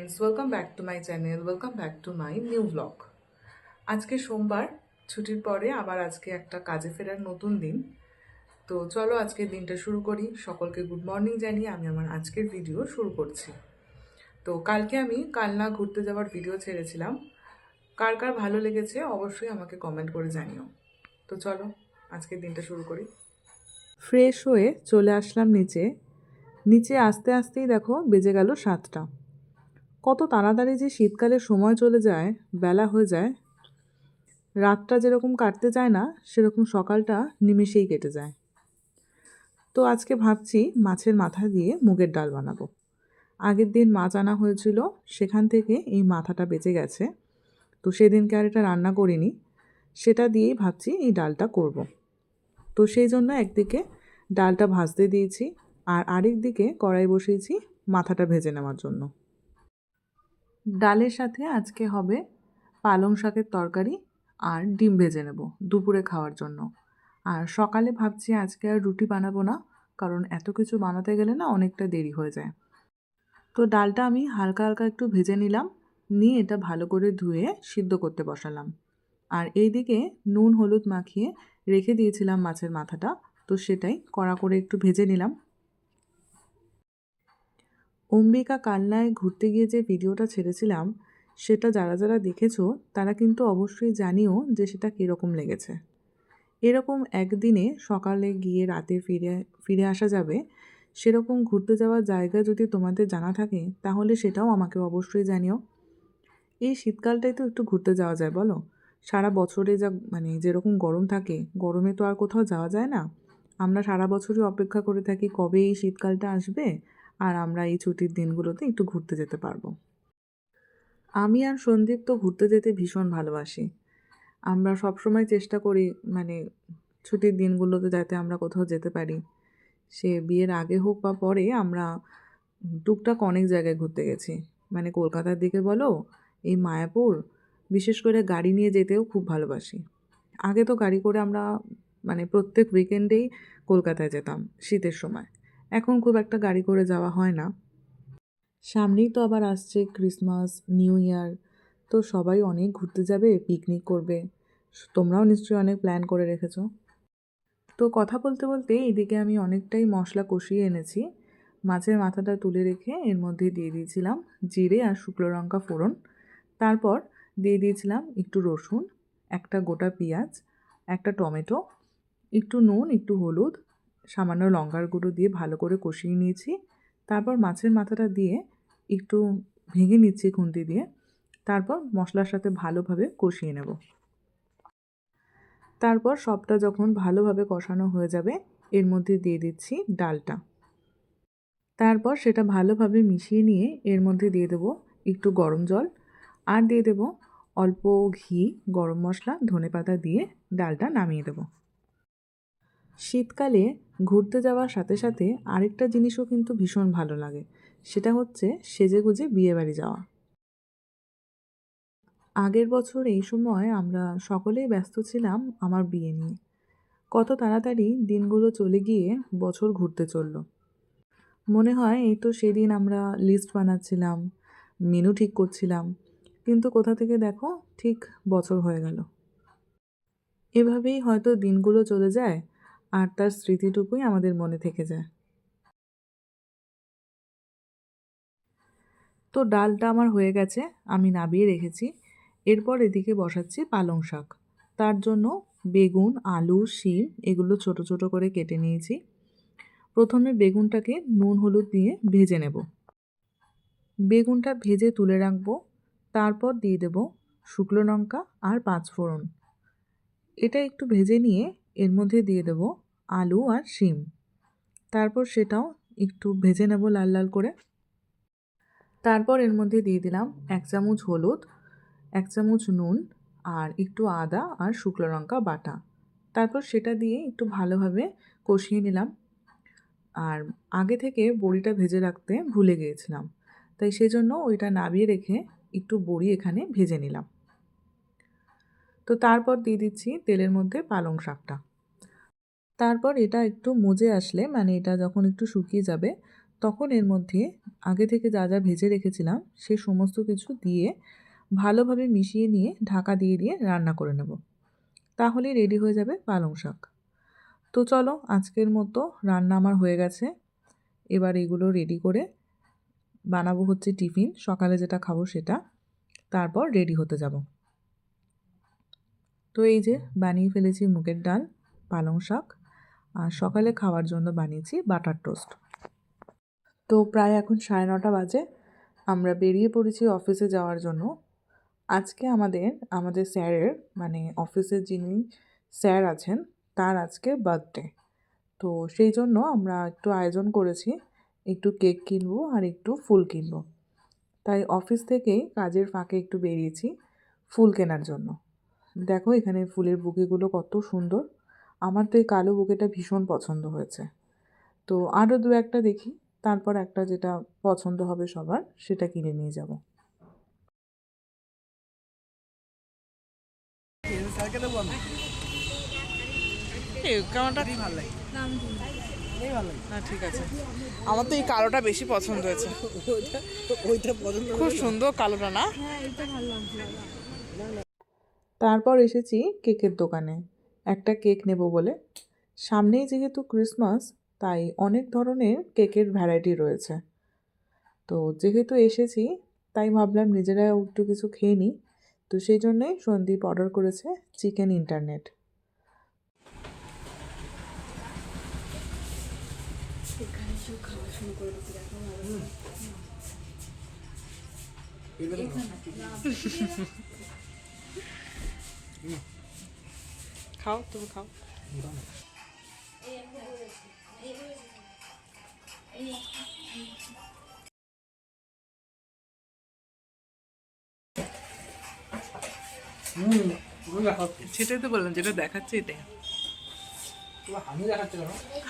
friends, welcome back to my channel, welcome back to my new vlog. আজকে সোমবার, ছুটির পরে আবার আজকে একটা কাজে ফেরার নতুন দিন। তো চলো আজকে দিনটা শুরু করি। সকলকে গুড মর্নিং জানিয়ে আমি আমার আজকের ভিডিও শুরু করছি। তো কালকে আমি কালনা ঘুরতে যাওয়ার ভিডিও ছেড়েছিলাম। কার কার ভালো লেগেছে অবশ্যই আমাকে কমেন্ট করে জানিও। তো চলো আজকের দিনটা শুরু করি। ফ্রেশ হয়ে চলে আসলাম নিচে আসতে আসতেই দেখো বেজে গেল 7টা। কত তাড়াতাড়ি যে শীতকালের সময় চলে যায়, বেলা হয়ে যায়। রাতটা যেরকম কাটতে চায় না, সেরকম সকালটা নিমেষেই কেটে যায়। তো আজকে ভাবছি মাছের মাথা দিয়ে মুগের ডাল বানাবো। আগের দিন মাছ আনা হয়েছিল, সেখান থেকে এই মাথাটা বেঁচে গেছে। তো সেদিনকে আর এটা রান্না করিনি, সেটা দিয়েই ভাবছি এই ডালটা করব। তো সেই জন্য একদিকে ডালটা ভাজতে দিয়েছি, আর আরেক দিকে কড়াই বসিয়েছি মাথাটা ভেজে নেওয়ার জন্য। ডালের সাথে আজকে হবে পালং শাকের তরকারি আর ডিম ভেজে নেব দুপুরে খাওয়ার জন্য। আর সকালে ভাবছি আজকে আর রুটি বানাবো না, কারণ এত কিছু বানাতে গেলে না অনেকটা দেরি হয়ে যায়। তো ডালটা আমি হালকা হালকা একটু ভেজে নিলাম, নিয়ে এটা ভালো করে ধুয়ে সিদ্ধ করতে বসালাম। আর এইদিকে নুন হলুদ মাখিয়ে রেখে দিয়েছিলাম মাছের মাথাটা, তো সেটাই কড়া করে একটু ভেজে নিলাম। অম্বিকা কালনায় ঘুরতে গিয়ে যে ভিডিওটা ছেড়েছিলাম, সেটা যারা যারা দেখেছো তারা কিন্তু অবশ্যই জানিও যে সেটা কীরকম লেগেছে। এরকম একদিনে সকালে গিয়ে রাতে ফিরে ফিরে আসা যাবে, সেরকম ঘুরতে যাওয়ার জায়গা যদি তোমাদের জানা থাকে তাহলে সেটাও আমাকে অবশ্যই জানিও। এই শীতকালটাই তো একটু ঘুরতে যাওয়া যায় বলো। সারা বছরে যা যেরকম গরম থাকে, গরমে তো আর কোথাও যাওয়া যায় না। আমরা সারা বছরই অপেক্ষা করে থাকি কবে এই শীতকালটা আসবে, আর আমরা এই ছুটির দিনগুলোতে একটু ঘুরতে যেতে পারবো। আমি আর সন্দীপ তো ঘুরতে যেতে ভীষণ ভালোবাসি। আমরা সবসময় চেষ্টা করি ছুটির দিনগুলোতে যাতে আমরা কোথাও যেতে পারি। সে বিয়ের আগে হোক বা পরে আমরা টুকটাক অনেক জায়গায় ঘুরতে গেছি। কলকাতার দিকে বলো, এই মায়াপুর, বিশেষ করে গাড়ি নিয়ে যেতেও খুব ভালোবাসি। আগে তো গাড়ি করে আমরা প্রত্যেক উইকেন্ডেই কলকাতায় যেতাম শীতের সময়। এখন খুব একটা গাড়ি করে যাওয়া হয় না। সামনেই তো আবার আসছে ক্রিসমাস, নিউ ইয়ার, তো সবাই অনেক ঘুরতে যাবে, পিকনিক করবে। তোমরাও নিশ্চয়ই অনেক প্ল্যান করে রেখেছো। তো কথা বলতে বলতে এদিকে আমি অনেকটাই মশলা কষিয়ে এনেছি। মাছের মাথাটা তুলে রেখে এর মধ্যে দিয়ে দিয়েছিলাম জিরে আর শুকনো লঙ্কা ফোড়ন। তারপর দিয়ে দিয়েছিলাম একটু রসুন, একটা গোটা পেঁয়াজ, একটা টমেটো, একটু নুন, একটু হলুদ, সামান্য লঙ্কার গুঁড়ো দিয়ে ভালো করে কষিয়ে নিয়েছি। তারপর মাছের মাথাটা দিয়ে একটু ভেঙে নিচ্ছি খুন্তি দিয়ে। তারপর মশলার সাথে ভালোভাবে কষিয়ে নেব। তারপর সবটা যখন ভালোভাবে কষানো হয়ে যাবে, এর মধ্যে দিয়ে দিচ্ছি ডালটা। তারপর সেটা ভালোভাবে মিশিয়ে নিয়ে এর মধ্যে দিয়ে দেবো একটু গরম জল, আর দিয়ে দেবো অল্প ঘি, গরম মশলা, ধনেপাতা দিয়ে ডালটা নামিয়ে দেবো। শীতকালে ঘুরতে যাওয়ার সাথে সাথে আরেকটা জিনিসও কিন্তু ভীষণ ভালো লাগে, সেটা হচ্ছে সেজেগুজে বিয়েবাড়ি যাওয়া। আগের বছর এই সময় আমরা সকলেই ব্যস্ত ছিলাম আমার বিয়ে নিয়ে। কত তাড়াতাড়ি দিনগুলো চলে গিয়ে বছর ঘুরতে চলল। মনে হয় এই তো সেদিন আমরা লিস্ট বানাচ্ছিলাম, মেনু ঠিক করছিলাম, কিন্তু কোথা থেকে দেখো ঠিক বছর হয়ে গেল। এভাবেই হয়তো দিনগুলো চলে যায়, আর তার স্মৃতিটুকুই আমাদের মনে থেকে যায়। তো ডালটা আমার হয়ে গেছে, আমি নামিয়ে রেখেছি। এরপর এদিকে বসাচ্ছি পালং শাক। তার জন্য বেগুন, আলু, শিম এগুলো ছোট ছোট করে কেটে নিয়েছি। প্রথমে বেগুনটাকে নুন হলুদ দিয়ে ভেজে নেব। বেগুনটা ভেজে তুলে রাখবো। তারপর দিয়ে দেব শুকনো লঙ্কা আর পাঁচফোড়ন। এটা একটু ভেজে নিয়ে এর মধ্যে দিয়ে দেব আলু আর শিম। তারপর সেটাও একটু ভেজে নেব লাল লাল করে। তারপর এর মধ্যে দিয়ে দিলাম 1 চামচ হলুদ, 1 চামচ নুন, আর একটু আদা আর শুকনো লঙ্কা বাটা। তারপর সেটা দিয়ে একটু ভালোভাবে কষিয়ে নিলাম। আর আগে থেকে বড়িটা ভেজে রাখতে ভুলে গিয়েছিলাম, তাই সেজন্য ওইটা নামিয়ে রেখে একটু বড়ি এখানে ভেজে নিলাম। তো তারপর দিয়ে দিচ্ছি তেলের মধ্যে পালং শাকটা। তারপর এটা একটু মজে আসলে এটা যখন একটু শুকিয়ে যাবে, তখন এর মধ্যে আগে থেকে যা যা ভেজে রেখেছিলাম সে সমস্ত কিছু দিয়ে ভালোভাবে মিশিয়ে নিয়ে ঢাকা দিয়ে দিয়ে রান্না করে নেব। তাহলেই রেডি হয়ে যাবে পালং শাক। তো চলো, আজকের মতো রান্না আমার হয়ে গেছে। এবার এগুলো রেডি করে বানাবো হচ্ছে টিফিন, সকালে যেটা খাবো সেটা, তারপর রেডি হতে যাব। তো এই যে বানিয়ে ফেলেছি মুগের ডাল, পালং শাক, আর সকালে খাওয়ার জন্য বানিয়েছি বাটার টোস্ট। তো প্রায় এখন 9:30 বাজে, আমরা বেরিয়ে পড়েছি অফিসে যাওয়ার জন্য। আজকে আমাদের স্যারের, মানে অফিসের যিনি স্যার আছেন, তার আজকে বার্থডে। তো সেই জন্য আমরা একটু আয়োজন করেছি, একটু কেক কিনবো আর একটু ফুল কিনবো। তাই অফিস থেকেই কাজের ফাঁকে একটু বেরিয়েছি ফুল কেনার জন্য। দেখো এখানে ফুলের বুকেগুলো কত সুন্দর, আমার তো এই কালো বুকেটা ভীষণ পছন্দ হয়েছে। তো আরও দু একটা দেখি, তারপর একটা যেটা পছন্দ হবে সবার সেটা কিনে নিয়ে যাব। না ঠিক আছে, আমার তো এই কালোটা বেশি পছন্দ হয়েছে। খুব সুন্দর কালোটা, না? তারপর এসেছি কেকের দোকানে একটা কেক নেব বলে। সামনেই যেহেতু ক্রিসমাস, তাই অনেক ধরনের কেকের ভ্যারাইটি রয়েছে। তো যেহেতু এসেছি, তাই ভাবলাম নিজেরাও একটু কিছু খেয়ে নিই। তো সেই জন্যই সন্দীপ অর্ডার করেছে চিকেন ইন্টারনেট। খাও, তুমি খাও। সেটাই তো বললাম, যেটা দেখাচ্ছে এটাই।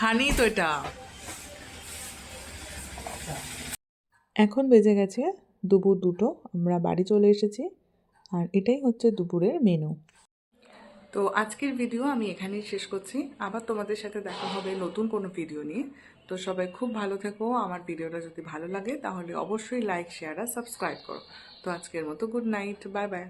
হানি তো এটা। এখন বেজে গেছে দুপুর 2টো, আমরা বাড়ি চলে এসেছি, আর এটাই হচ্ছে দুপুরের মেনু। তো আজকের ভিডিও আমি এখানেই শেষ করছি। আবার তোমাদের সাথে দেখা হবে নতুন কোনো ভিডিও নিয়ে। তো সবাই খুব ভালো থেকো। আমার ভিডিওটা যদি ভালো লাগে তাহলে অবশ্যই লাইক, শেয়ার আর সাবস্ক্রাইব করো। তো আজকের মতো গুড নাইট, বাই বাই।